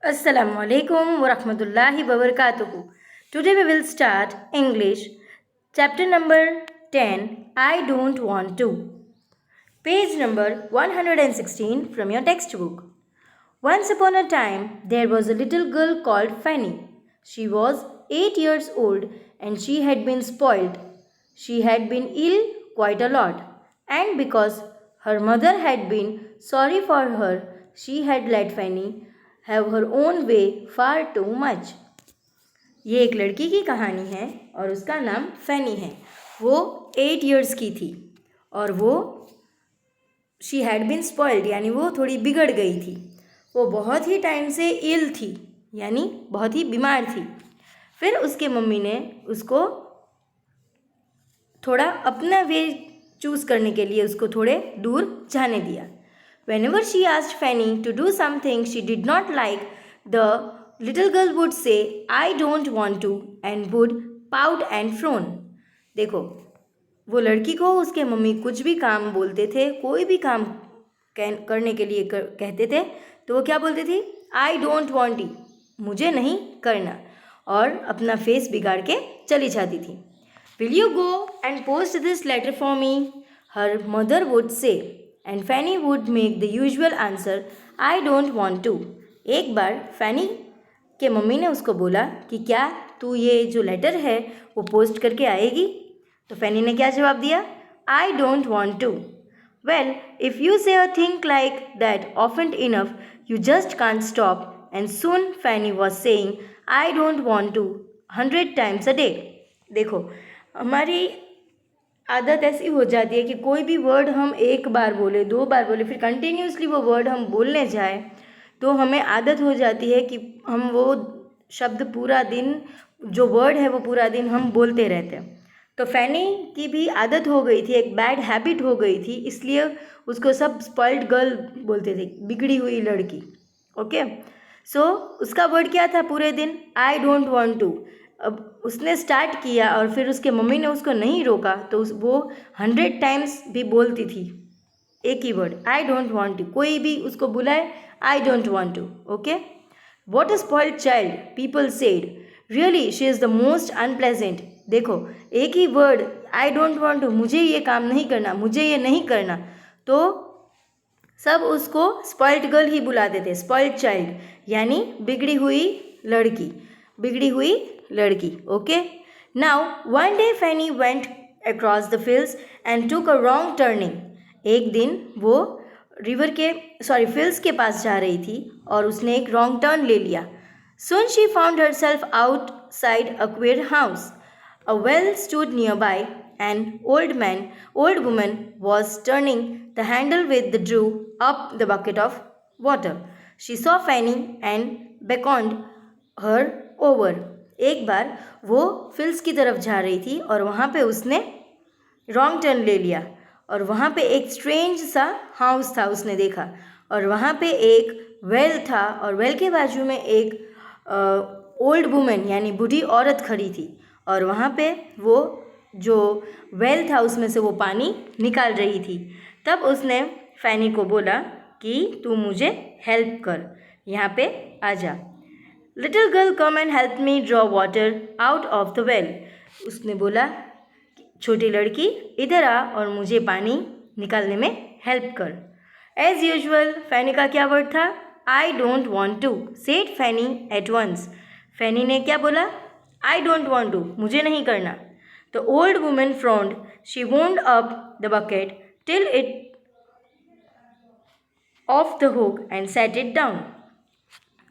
Assalamu alaikum wa rahmatullahi wa barakatuhu. Today we will start English, chapter number 10, I Don't Want To. Page number 116 from your textbook. Once upon a time, there was a little girl called Fanny. She was 8 years old and she had been spoiled. She had been ill quite a lot, and because her mother had been sorry for her, she had let Fanny have her own way far too much. ये एक लड़की की कहानी है और उसका नाम फैनी है. वो 8 years की थी और वो शी हैड बीन स्पॉइल्ड यानी वो थोड़ी बिगड़ गई थी. वो बहुत ही टाइम से इल थी यानी बहुत ही बीमार थी. फिर उसके मम्मी ने उसको थोड़ा अपना वे चूज़ करने के लिए उसको थोड़े दूर जाने दिया. Whenever she asked Fanny to do something she did not like, the little girl would say, I don't want to, and would pout and frown. देखो, वो लड़की को उसके मम्मी कुछ भी काम बोलते थे, कोई भी काम करने के लिए कहते थे, तो वो क्या बोलती थी? I don't want it, मुझे नहीं करना, और अपना फेस बिगाड़ के चली जाती थी. Will you go and post this letter for me? Her mother would say, and Fanny would make the usual answer, I don't want to. एक बार फैनी के मम्मी ने उसको बोला कि क्या तू ये जो लेटर है वो पोस्ट करके आएगी? तो फैनी ने क्या जवाब दिया? I don't want to. Well, if you say a thing like that often enough, you just can't stop. And soon Fanny was saying, I don't want to 100 times a day. देखो, हमारी आदत ऐसी हो जाती है कि कोई भी वर्ड हम एक बार बोले, 2 बार बोले, फिर कंटिन्यूसली वो वर्ड हम बोलने जाए तो हमें आदत हो जाती है कि हम वो शब्द पूरा दिन, जो वर्ड है वो पूरा दिन हम बोलते रहते हैं. तो फैनी की भी आदत हो गई थी, एक बैड हैबिट हो गई थी, इसलिए उसको सब स्पॉइल्ड गर्ल बोलते थे, बिगड़ी हुई लड़की. ओके, सो उसका वर्ड क्या था पूरे दिन? I don't want to. अब उसने स्टार्ट किया और फिर उसके मम्मी ने उसको नहीं रोका तो वो 100 टाइम्स भी बोलती थी एक ही word, I don't want to. कोई भी उसको बुलाए, I don't want to. Okay, what a spoiled child, people said. Really she is the most unpleasant. देखो, एक ही word I don't want to, मुझे ये काम नहीं करना, मुझे ये नहीं करना, तो सब उसको स्पॉइल्ड गर्ल ही बुलाते थे. स्पॉइल्ड चाइल्ड यानी बिगड़ी हुई लड़की, बिगड़ी हुई लड़की. Okay, now one day Fanny went across the fields and took a wrong turning. एक दिन वो रिवर के फील्ड्स के पास जा रही थी और उसने एक रॉन्ग टर्न ले लिया. Soon she found herself outside a queer house. A well stood nearby. An old woman was turning the handle with the drew up the bucket of water. She saw Fanny and beckoned her over. एक बार वो फिल्स की तरफ जा रही थी और वहाँ पे उसने रॉन्ग टर्न ले लिया और वहाँ पे एक स्ट्रेंज सा हाउस था उसने देखा और वहाँ पे एक वेल था और वेल के बाजू में एक ओल्ड वुमेन यानी बूढ़ी औरत खड़ी थी और वहाँ पे वो जो वेल था उसमें से वो पानी निकाल रही थी. तब उसने फैनी को बोला कि तू मुझे हेल्प कर, यहाँ पे आ जा. Little girl come and help me draw water out of the well. उसने बोला, छोटी लड़की इधर आ और मुझे पानी निकालने में हेल्प कर. एज यूजुअल फैनी का क्या वर्ड था? I don't want to. Said Fanny at once. Fanny ने क्या बोला? आई डोंट वॉन्ट टू, मुझे नहीं करना. तो old women frowned. She wound up the bucket till it off the hook and set it down.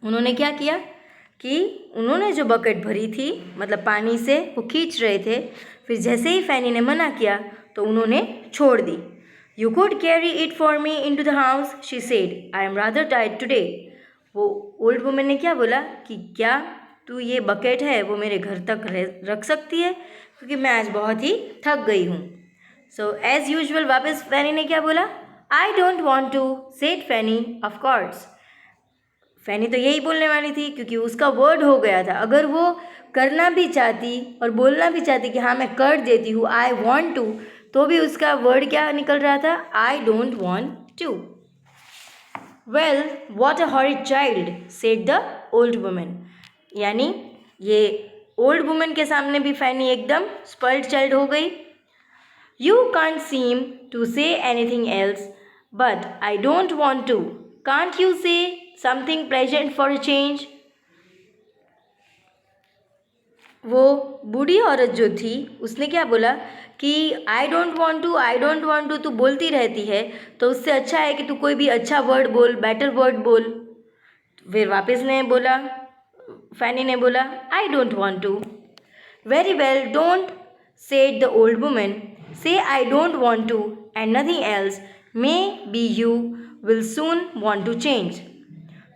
उन्होंने क्या किया कि उन्होंने जो बकेट भरी थी, मतलब पानी से वो खींच रहे थे, फिर जैसे ही फैनी ने मना किया तो उन्होंने छोड़ दी. You could carry it for me into the house, she said. I am rather tired today. वो ओल्ड वुमेन ने क्या बोला कि क्या तू ये बकेट है वो मेरे घर तक रख सकती है क्योंकि मैं आज बहुत ही थक गई हूँ. सो एज यूजुअल वापस फैनी ने क्या बोला? I don't want to, said Fanny. Of course Fanny तो यही बोलने वाली थी क्योंकि उसका वर्ड हो गया था. अगर वो करना भी चाहती और बोलना भी चाहती कि हाँ मैं कर देती हूँ, आई वॉन्ट टू, तो भी उसका वर्ड क्या निकल रहा था? I don't want to. Well what a horrid child said the old woman. यानी ये ओल्ड वुमन के सामने भी फैनी एकदम स्पॉइल्ड चाइल्ड हो गई। You can't seem to say anything else but I don't want to. Can't you say something pleasant for a change. वो बूढ़ी औरत जो थी उसने क्या बोला कि आई डोंट वॉन्ट टू, तू बोलती रहती है, तो उससे अच्छा है कि तू कोई भी अच्छा वर्ड बोल, बेटर वर्ड बोल। फिर वापस ने बोला, फैनी ने बोला I don't want to. Very well don't said the old woman, say I don't want to and nothing else, maybe you will soon want to change.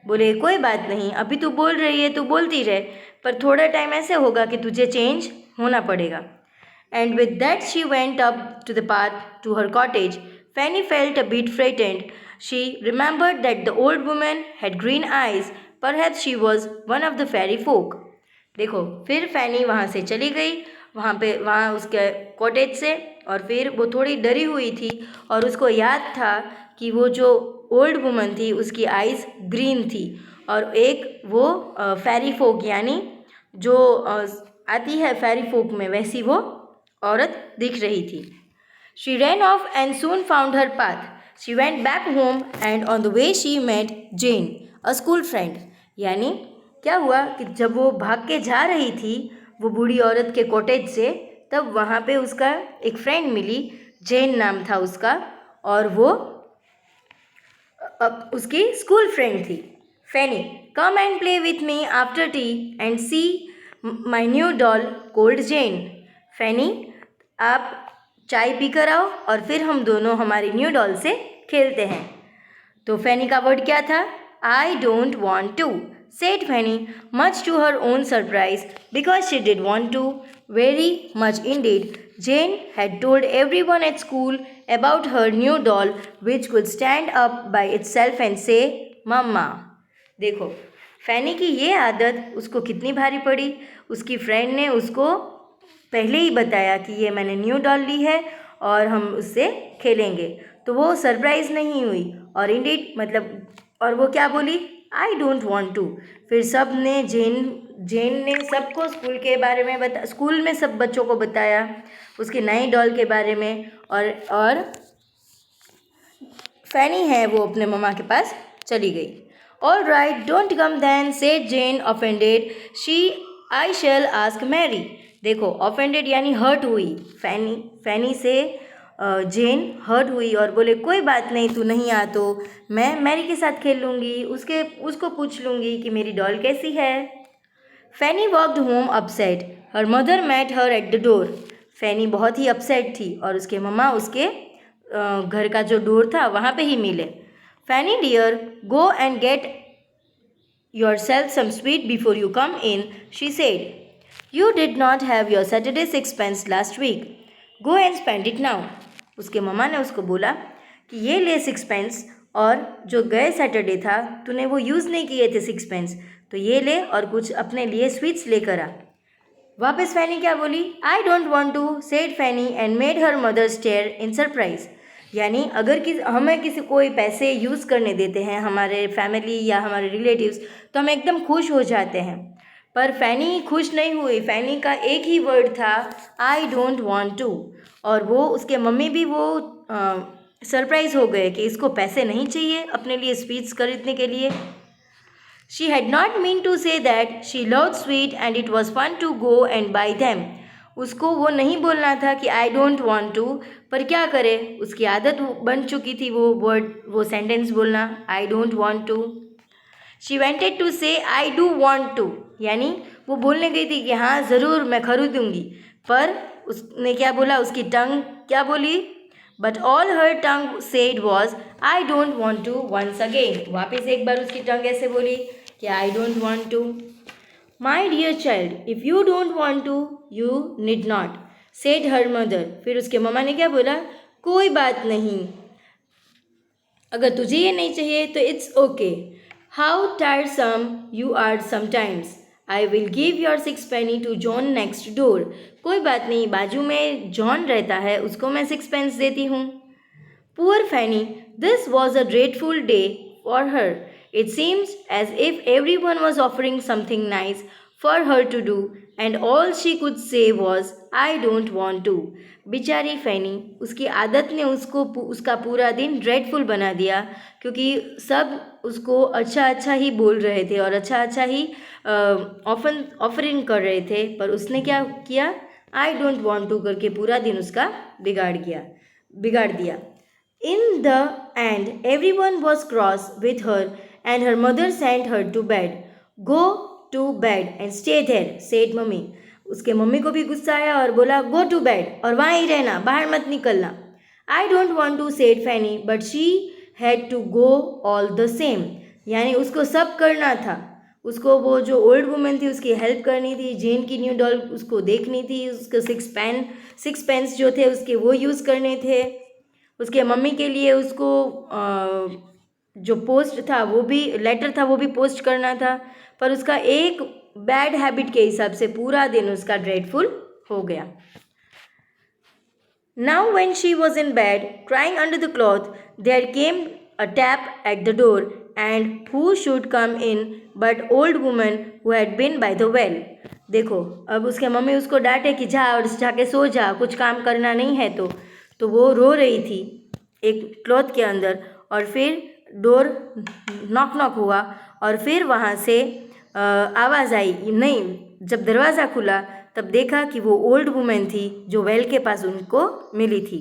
बोले कोई बात नहीं, अभी तू बोल रही है, तू बोलती रहे, पर थोड़ा टाइम ऐसे होगा कि तुझे चेंज होना पड़ेगा। And with that she went up to the path to her cottage. Fanny felt a bit frightened. She remembered that the old woman had green eyes, perhaps she was one of the fairy folk. देखो फिर फैनी वहाँ से चली गई, वहाँ उसके cottage से, और फिर वो थोड़ी डरी हुई थी और उसको याद था कि वो जो ओल्ड वुमन थी उसकी आइज़ ग्रीन थी, और एक वो फेरी फोक यानी जो आती है फेरी फोक में, वैसी वो औरत दिख रही थी। She ran off and soon found her path. She went back home and on the way she met Jane, a school friend. यानी क्या हुआ कि जब वो भाग के जा रही थी वो बूढ़ी औरत के कॉटेज से, तब वहाँ पे उसका एक फ्रेंड मिली, जेन नाम था उसका, और वो उसकी स्कूल फ्रेंड थी। Fanny, come and play with me after tea and see my new doll called Jane. Fanny, आप चाय पी कर आओ और फिर हम दोनों हमारी न्यू डॉल से खेलते हैं। तो फैनी का वर्ड क्या था? I don't want to, said Fanny, much to her own surprise, because she did want to, very much indeed. Jane had told everyone at school about her new doll, which could stand up by itself and say, "Mama." देखो फैनी की ये आदत उसको कितनी भारी पड़ी। उसकी friend ने उसको पहले ही बताया कि ये मैंने न्यू डॉल ली है और हम उससे खेलेंगे, तो वो सरप्राइज़ नहीं हुई, और इंडीड मतलब, और वो क्या बोली? I don't want to. फिर सब ने जेन ने सबको स्कूल में सब बच्चों को बताया उसकी नई डॉल के बारे में, और फैनी है वो अपने मम्मा के पास चली गई। All right don't come then, said Jane offended, she I shall ask Mary. देखो ऑफेंडेड यानी हर्ट हुई, फैनी से जेन हर्ट हुई और बोले कोई बात नहीं, तू नहीं आ तो मैं मैरी के साथ खेल लूँगी, उसको पूछ लूँगी कि मेरी डॉल कैसी है। Fanny walked home upset, her mother met her at the door. Fanny बहुत ही अपसेट थी और उसके मम्मा उसके घर का जो डोर था वहाँ पे ही मिले। Fanny dear, go and get yourself some sweet before you come in, she said. You did not have your Saturday sixpence last week. Go and spend it now. उसके मम्मा ने उसको बोला कि ये ले 6 पेंस, और जो गए सैटरडे था तूने वो यूज़ नहीं किए थे 6 पेंस, तो ये ले और कुछ अपने लिए स्वीट्स लेकर आ। वापस फैनी क्या बोली? I don't want to, said Fanny and made her mother stare in surprise. यानी अगर हमें किसी कोई पैसे यूज़ करने देते हैं हमारे फैमिली या हमारे रिलेटिव्स, तो हम एकदम खुश हो जाते हैं, पर फैनी खुश नहीं हुई। फैनी का एक ही वर्ड था, आई डोंट वॉन्ट टू, और वो उसके मम्मी भी वो सरप्राइज़ हो गए कि इसको पैसे नहीं चाहिए अपने लिए स्वीट्स खरीदने के लिए। She had not meant to say that she loved sweet and it was fun to go and buy them. उसको वो नहीं बोलना था कि आई डोंट वॉन्ट टू, पर क्या करे, उसकी आदत बन चुकी थी वो सेंटेंस बोलना, I don't want to. She wanted to say I do want to, यानी वो बोलने गई थी कि हाँ ज़रूर मैं खरीदूँगी, पर उसने क्या बोला, उसकी टंग क्या बोली? But all her tongue said was I don't want to once again. वापस एक बार उसकी टंग ऐसे बोली कि I don't want to. My dear child, if you don't want to you need not, said her mother. फिर उसके मम्मा ने क्या बोला? कोई बात नहीं, अगर तुझे ये नहीं चाहिए तो it's okay. How tiresome you are sometimes, I will give your 6 penny to John next door. कोई बात नहीं, बाजू में जॉन रहता है, उसको मैं 6 पेंस देती हूँ। Poor Fanny, this was a dreadful day for her. It seems as if everyone was offering something nice for her to do, and all she could say was, I don't want to. बेचारी फैनी, उसकी आदत ने उसका पूरा दिन dreadful बना दिया, क्योंकि सब उसको अच्छा अच्छा ही बोल रहे थे और अच्छा अच्छा ही ऑफरिंग कर रहे थे, पर उसने क्या किया, आई डोंट वॉन्ट टू करके पूरा दिन उसका बिगाड़ दिया. In the end, everyone was cross with her, and her mother sent her to bed. Go to bed and stay there, said mummy. उसके मम्मी को भी गुस्सा आया और बोला, गो टू बेड, और वहाँ ही रहना, बाहर मत निकलना. I don't want to, said Fanny, but she had to go all the same. यानी उसको सब करना था. उसको वो जो ओल्ड वुमेन थी उसकी हेल्प करनी थी, जेन की न्यू डॉल उसको देखनी थी, उसको सिक्स पेंस जो थे उसके वो यूज़ करने थे, उसके मम्मी के लिए उसको जो पोस्ट था वो भी लेटर था वो भी पोस्ट करना था, पर उसका एक बैड हैबिट के हिसाब से पूरा दिन उसका ड्रेडफुल हो गया. Now when she was in bed crying under the cloth, there came a tap at the door, and who should come in but old woman who had been by the well. देखो, अब उसके mummy उसको डांटे कि जा और जाके सो जा, कुछ काम करना नहीं है तो वो रो रही थी एक क्लॉथ के अंदर, और फिर डोर नॉक हुआ, और फिर वहाँ से आवाज़ आई. नहीं, जब दरवाज़ा खुला तब देखा कि वो ओल्ड वुमेन थी जो वेल के पास उनको मिली थी.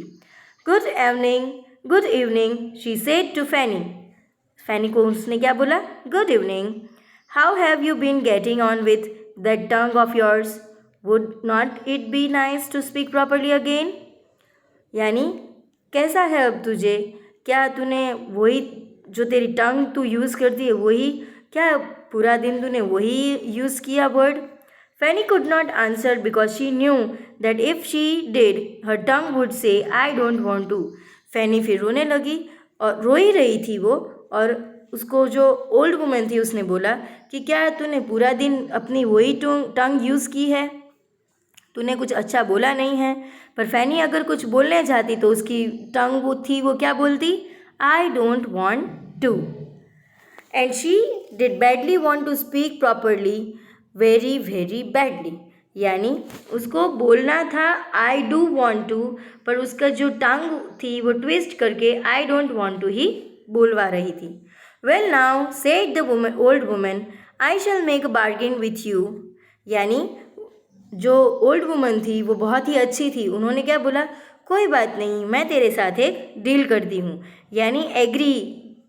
Good evening, she said to Fanny. Fanny को उसने क्या बोला, good evening. How have you been getting on with that tongue of yours? Would not it be nice to speak properly again? यानी कैसा है अब तुझे, क्या तूने वही जो तेरी टंग तू यूज़ करती है वही, क्या पूरा दिन तूने वही यूज़ किया word? Fanny could not answer because she knew that if she did her tongue would say I don't want to. Fanny फिर रोने लगी, और रो ही रही थी वो, और उसको जो ओल्ड वुमेन थी उसने बोला कि क्या तूने पूरा दिन अपनी वही टंग यूज़ की है, तूने कुछ अच्छा बोला नहीं है. पर फैनी अगर कुछ बोलने जाती तो उसकी टंग वो क्या बोलती, I don't want to. And she did badly want to speak properly, very very badly. यानी उसको बोलना था आई डू वॉन्ट टू, पर उसका जो टंग थी वो ट्विस्ट करके आई डोंट वॉन्ट टू ही बोलवा रही थी. Well now, said the old women, I shall make a bargain with you. यानी जो ओल्ड वुमन थी वो बहुत ही अच्छी थी, उन्होंने क्या बोला, कोई बात नहीं, मैं तेरे साथ एक डील करती हूँ. यानी agree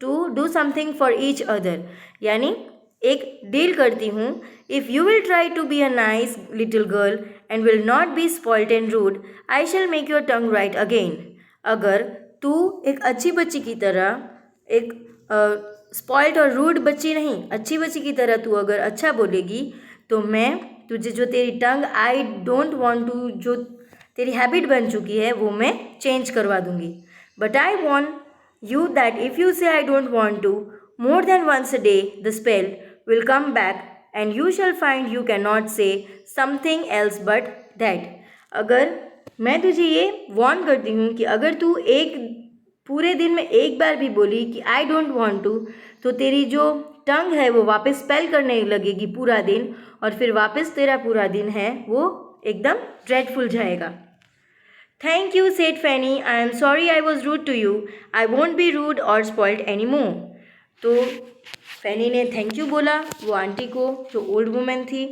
to do something for each other, यानी एक डील करती हूँ. If you will try to be a nice little girl and will not be spoiled and rude, I shall make your tongue right again. अगर तू एक अच्छी बच्ची की तरह, एक स्पॉइल्ड और रूड बच्ची नहीं, अच्छी बच्ची की तरह तू अगर अच्छा बोलेगी तो मैं तुझे जो तेरी टंग आई डोंट वॉन्ट टू जो तेरी हैबिट बन चुकी है वो मैं चेंज करवा दूंगी. But I want you that if you say I don't want to more than once a day, the spell will come back and you shall find you can not say something else but that. अगर मैं तुझे ये Warne करती हूँ कि अगर तू एक पूरे दिन में एक बार भी बोली कि आई डोंट वॉन्ट टू, तो तेरी जो टंग है वो वापस स्पेल करने लगेगी पूरा दिन, और फिर वापस तेरा पूरा दिन है वो एकदम ड्रेडफुल जाएगा. Thank you, said Fanny, I am sorry I was rude to you, I won't be rude और स्पॉइल्ड एनी मोर. तो फैनी ने थैंक यू बोला वो आंटी को जो ओल्ड वुमेन थी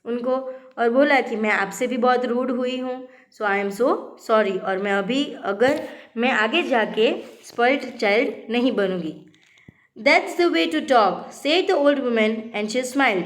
उनको, और बोला कि मैं आपसे भी बहुत रूड हुई हूँ, सो आई एम सो सॉरी, और मैं आगे जाके स्पॉइल्ड चाइल्ड नहीं बनूंगी. That's the way to talk, said the old women and she smiled.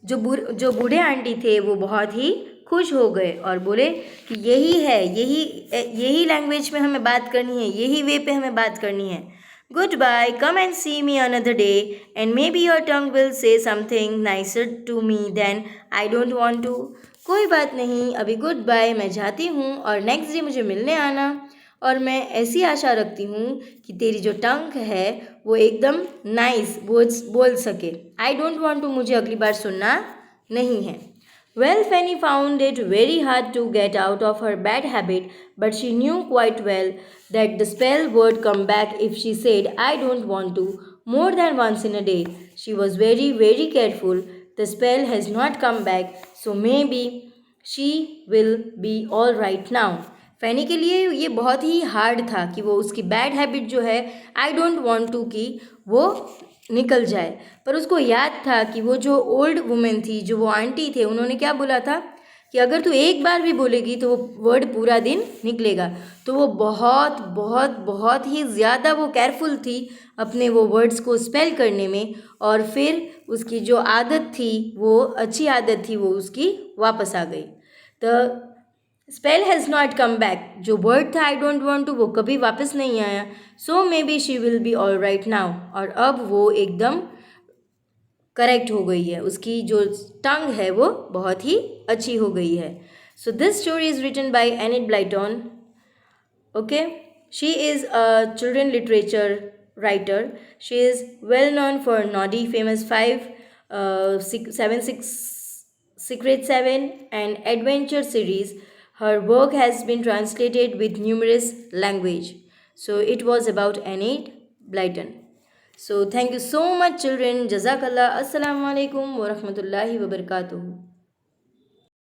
जो बूढ़े आंटी थे वो बहुत ही खुश हो गए और बोले कि यही लैंग्वेज में हमें बात करनी है, यही वे पे हमें बात करनी है. Goodbye, come and see me another day and maybe your tongue will say something nicer to me than I don't want to. कोई बात नहीं, अभी गुड बाय, मैं जाती हूँ और नेक्स्ट डे मुझे मिलने आना, और मैं ऐसी आशा रखती हूँ कि तेरी जो टंग है वो एकदम नाइस बोल सके. आई डोंट वॉन्ट टू मुझे अगली बार सुनना नहीं है. Well, Fanny found it very hard to get out of her bad habit, but she knew quite well that the spell would come back if she said, I don't want to, more than once in a day. She was very, very careful. The spell has not come back, so maybe she will be all right now. फैनी के लिए ये बहुत ही hard था कि वो उसकी bad habit जो है आई डोंट वांट टू की वो निकल जाए, पर उसको याद था कि वो जो ओल्ड वुमेन थी, जो वो आंटी थे, उन्होंने क्या बोला था कि अगर तू एक बार भी बोलेगी तो वो वर्ड पूरा दिन निकलेगा। तो वो बहुत बहुत बहुत ही ज़्यादा वो केयरफुल थी अपने वो वर्ड्स को स्पेल करने में, और फिर उसकी जो आदत थी, वो अच्छी आदत थी, वो उसकी वापस आ गई। The spell has not come back, जो वर्ड था आई डोंट वॉन्ट टू वो कभी वापस नहीं आया। So maybe she will be all right now, और अब वो एकदम करेक्ट हो गई है, उसकी जो टंग है वो बहुत ही अच्छी हो गई है। So this story is written by Enid Blyton. Okay, she is a children literature writer. She is well known for Noddy famous 5, 6 Secret 7 and Adventure series. Her work has been translated with numerous language. So it was about Enid Blyton. So thank you so much children. Jazakallah. Assalamu alaikum wa rahmatullahi wa barakatuh.